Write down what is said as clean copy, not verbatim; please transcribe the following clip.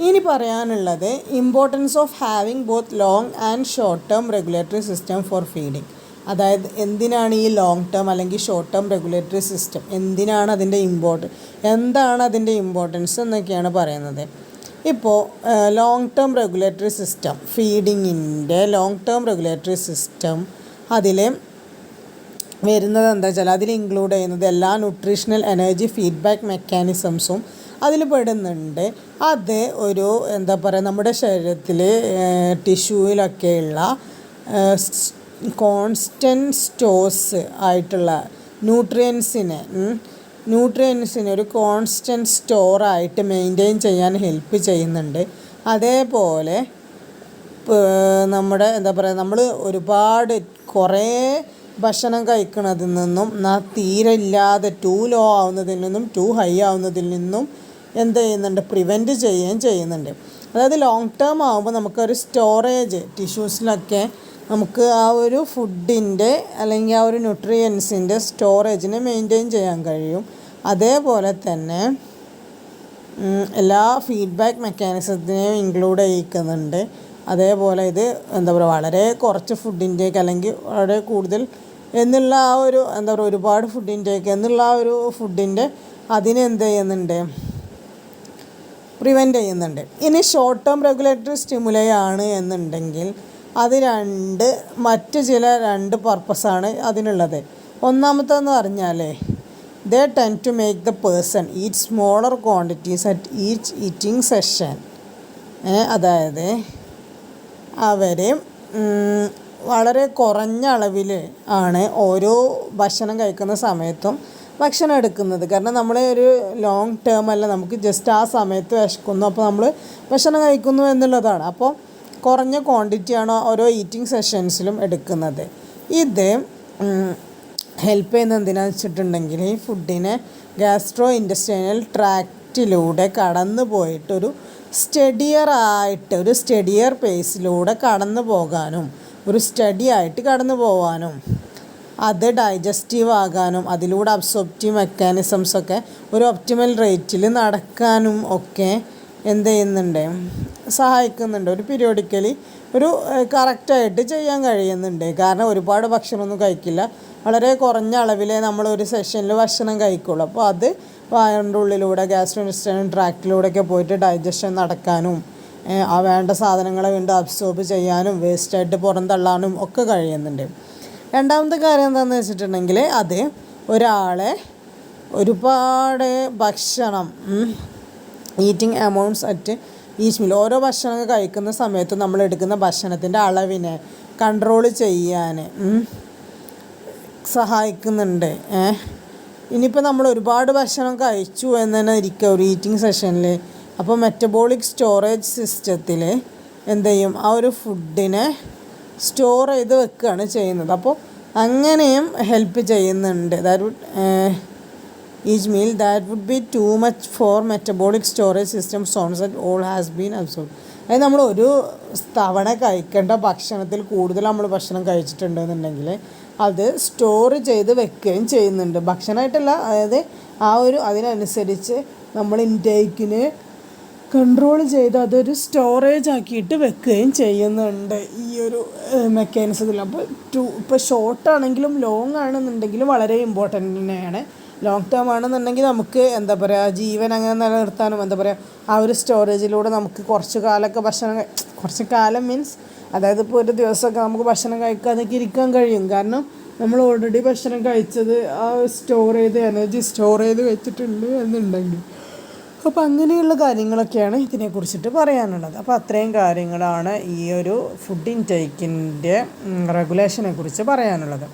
ഇനി പറയാനുള്ളത് importance of having both long and short term regulatory system for feeding. അതായത് എന്തിനാണ് ഈ ലോങ് ടേം അല്ലെങ്കിൽ ഷോർട്ട് ടേം റെഗുലേറ്ററി സിസ്റ്റം, എന്തിനാണ് അതിൻ്റെ എന്താണ് അതിൻ്റെ ഇമ്പോർട്ടൻസ് എന്നൊക്കെയാണ് പറയുന്നത്. ഇപ്പോൾ ലോങ് ടേം റെഗുലേറ്ററി സിസ്റ്റം, ഫീഡിങ്ങിൻ്റെ ലോങ് ടേം റെഗുലേറ്ററി സിസ്റ്റം അതിൽ വരുന്നത് എന്താ വെച്ചാൽ അതിൽ ഇൻക്ലൂഡ് ചെയ്യുന്നത് എല്ലാ ന്യൂട്രീഷണൽ എനർജി ഫീഡ്ബാക്ക് മെക്കാനിസംസും അതിൽ പെടുന്നുണ്ട്. അത് ഒരു എന്താ പറയുക, നമ്മുടെ ശരീരത്തിൽ ടിഷ്യൂവിലൊക്കെയുള്ള കോൺസ്റ്റൻറ്റ് സ്റ്റോഴ്സ് ആയിട്ടുള്ള ന്യൂട്രിയൻസിനെ ഒരു കോൺസ്റ്റൻറ്റ് സ്റ്റോറായിട്ട് മെയിൻറ്റെയിൻ ചെയ്യാൻ ഹെൽപ്പ് ചെയ്യുന്നുണ്ട്. അതേപോലെ നമ്മുടെ എന്താ പറയുക, നമ്മൾ ഒരുപാട് കുറേ ഭക്ഷണം കഴിക്കുന്നതിൽ നിന്നും തീരെ ഇല്ലാതെ ടു ലോ ആവുന്നതിൽ നിന്നും ടു ഹൈ ആവുന്നതിൽ നിന്നും എന്ത് ചെയ്യുന്നുണ്ട്, പ്രിവെൻറ്റ് ചെയ്യുന്നുണ്ട്. അതായത് ലോങ് ടേം ആകുമ്പോൾ നമുക്കൊരു സ്റ്റോറേജ് ടിഷ്യൂസിലൊക്കെ നമുക്ക് ആ ഒരു ഫുഡിൻ്റെ അല്ലെങ്കിൽ ആ ഒരു ന്യൂട്രിയൻസിൻ്റെ സ്റ്റോറേജിനെ മെയിൻറ്റെയിൻ ചെയ്യാൻ കഴിയും. അതേപോലെ തന്നെ എല്ലാ ഫീഡ്ബാക്ക് മെക്കാനിസത്തിനെയും ഇൻക്ലൂഡ് ചെയ്യിക്കുന്നുണ്ട്. അതേപോലെ ഇത് എന്താ പറയുക, വളരെ കുറച്ച് ഫുഡ് ഇൻടേക്ക് അല്ലെങ്കിൽ വളരെ കൂടുതൽ എന്നുള്ള ആ ഒരു എന്താ പറയുക, ഒരുപാട് ഫുഡ് ഇൻടേക്ക് എന്നുള്ള ആ ഒരു ഫുഡിൻ്റെ അതിനെ എന്ത് ചെയ്യുന്നുണ്ട്, പ്രിവെൻറ്റ് ചെയ്യുന്നുണ്ട്. ഇനി ഷോർട്ട് ടേം റെഗുലേറ്ററി സ്റ്റിമുലൈ ആണ് എന്നുണ്ടെങ്കിൽ അത് മറ്റ് ചില രണ്ട് പർപ്പസാണ് അതിനുള്ളത്. ഒന്നാമത്തെന്ന് പറഞ്ഞാൽ they tend to make the person eat smaller quantities at each eating session. അതായത് അവർ വളരെ കുറഞ്ഞ അളവിൽ ആണ് ഓരോ ഭക്ഷണം കഴിക്കുന്ന സമയത്തും ഭക്ഷണം എടുക്കുന്നത്. കാരണം നമ്മൾ ഒരു ലോങ് ടേം അല്ല, നമുക്ക് ജസ്റ്റ് ആ സമയത്ത് വിശക്കുന്നു, അപ്പോൾ നമ്മൾ ഭക്ഷണം കഴിക്കുന്നു എന്നുള്ളതാണ്. അപ്പോൾ കുറഞ്ഞ ക്വാണ്ടിറ്റിയാണ് ഓരോ ഈറ്റിംഗ് സെഷൻസിലും എടുക്കുന്നത്. ഇത് ഹെൽപ്പ് ചെയ്യുന്നത് എന്തിനാണെന്ന് വെച്ചിട്ടുണ്ടെങ്കിൽ ഈ ഫുഡിനെ ഗ്യാസ്ട്രോ ഇൻറ്റസ്റ്റൈനൽ ട്രാക്റ്റിലൂടെ കടന്നു പോയിട്ട് ഒരു സ്റ്റഡിയർ പേസിലൂടെ കടന്നു പോകാനും സ്റ്റഡി ആയിട്ട് കടന്നു പോകാനും അത് ഡൈജസ്റ്റീവ് ആകാനും അതിലൂടെ അബ്സോർപ്റ്റീവ് മെക്കാനിസംസൊക്കെ ഒരു ഒപ്റ്റിമൽ റേറ്റിൽ നടക്കാനും ഒക്കെ എന്ത് ചെയ്യുന്നുണ്ട്, സഹായിക്കുന്നുണ്ട്. ഒരു പീരിയോഡിക്കലി ഒരു കറക്റ്റായിട്ട് ചെയ്യാൻ കഴിയുന്നുണ്ട്. കാരണം ഒരുപാട് ഭക്ഷണമൊന്നും കഴിക്കില്ല, വളരെ കുറഞ്ഞ അളവിലേ നമ്മളൊരു സെഷനിൽ ഭക്ഷണം കഴിക്കുള്ളൂ. അപ്പോൾ അത് വയറിൻ്റെ ഉള്ളിലൂടെ ഗ്യാസ്ട്രോ ഇൻറ്റസ്റ്റൈനൽ ട്രാക്റ്റിലൂടെയൊക്കെ പോയിട്ട് ഡൈജഷൻ നടക്കാനും ആ വേണ്ട സാധനങ്ങളെ വീണ്ടും അബ്സോർബ് ചെയ്യാനും വേസ്റ്റായിട്ട് പുറന്തള്ളാനും ഒക്കെ കഴിയുന്നുണ്ട്. രണ്ടാമത്തെ കാര്യം എന്താണെന്ന് വെച്ചിട്ടുണ്ടെങ്കിൽ അത് ഒരാളെ ഒരുപാട് ഭക്ഷണം eating amounts at each meal, ഓരോ ഭക്ഷണം കഴിക്കുന്ന സമയത്ത് നമ്മൾ എടുക്കുന്ന ഭക്ഷണത്തിൻ്റെ അളവിനെ കൺട്രോൾ ചെയ്യാൻ സഹായിക്കുന്നുണ്ട്. ഇനിയിപ്പോൾ നമ്മൾ ഒരുപാട് ഭക്ഷണം കഴിച്ചു എന്ന് തന്നെ ഇരിക്കുക ഒരു ഈറ്റിംഗ് സെഷനിൽ, അപ്പോൾ മെറ്റബോളിക് സ്റ്റോറേജ് സിസ്റ്റത്തിൽ എന്ത് ചെയ്യും, ആ ഒരു ഫുഡിനെ സ്റ്റോർ ചെയ്ത് വെക്കുകയാണ് ചെയ്യുന്നത്. അപ്പോൾ അങ്ങനെയും ഹെൽപ്പ് ചെയ്യുന്നുണ്ട്. Each meal that would be too much for metabolic storage system zones that all has been absorb. അതായത് നമ്മൾ ഒരു തവണ കഴിക്കേണ്ട ഭക്ഷണത്തിൽ കൂടുതൽ നമ്മൾ ഭക്ഷണം കഴിച്ചിട്ടുണ്ടെന്നുണ്ടെങ്കിൽ അത് സ്റ്റോർ ചെയ്ത് വെക്കുകയും ചെയ്യുന്നുണ്ട്. ഭക്ഷണമായിട്ടല്ല, അതായത് ആ ഒരു അതിനനുസരിച്ച് നമ്മൾ ഇൻടേക്കിന് കൺട്രോൾ ചെയ്ത് അതൊരു സ്റ്റോറേജ് ആക്കിയിട്ട് വെക്കുകയും ചെയ്യുന്നുണ്ട് ഈ ഒരു മെക്കാനിസത്തിൽ. അപ്പോൾ ഇപ്പോൾ ഷോർട്ടാണെങ്കിലും ലോങ് ആണെന്നുണ്ടെങ്കിലും വളരെ ഇമ്പോർട്ടൻ്റ് തന്നെയാണ്. ലോങ് ടേം ആണെന്നുണ്ടെങ്കിൽ നമുക്ക് എന്താ പറയുക, ജീവൻ അങ്ങനെ നിലനിർത്താനും എന്താ പറയുക, ആ ഒരു സ്റ്റോറേജിലൂടെ നമുക്ക് കുറച്ച് കാലം മീൻസ് അതായത് ഇപ്പോൾ ഒരു ദിവസമൊക്കെ നമുക്ക് ഭക്ഷണം കഴിക്കാതൊക്കെ ഇരിക്കാൻ കഴിയും. കാരണം നമ്മൾ ഓൾറെഡി ഭക്ഷണം കഴിച്ചത് ആ എനർജി സ്റ്റോർ ചെയ്ത് വെച്ചിട്ടുണ്ട് എന്നുണ്ടെങ്കിൽ. അപ്പോൾ അങ്ങനെയുള്ള കാര്യങ്ങളൊക്കെയാണ് ഇതിനെക്കുറിച്ചിട്ട് പറയാനുള്ളത്. അപ്പോൾ അത്രയും കാര്യങ്ങളാണ് ഈ ഒരു ഫുഡ് ഇൻടേക്കിൻ്റെ റെഗുലേഷനെ കുറിച്ച് പറയാനുള്ളത്.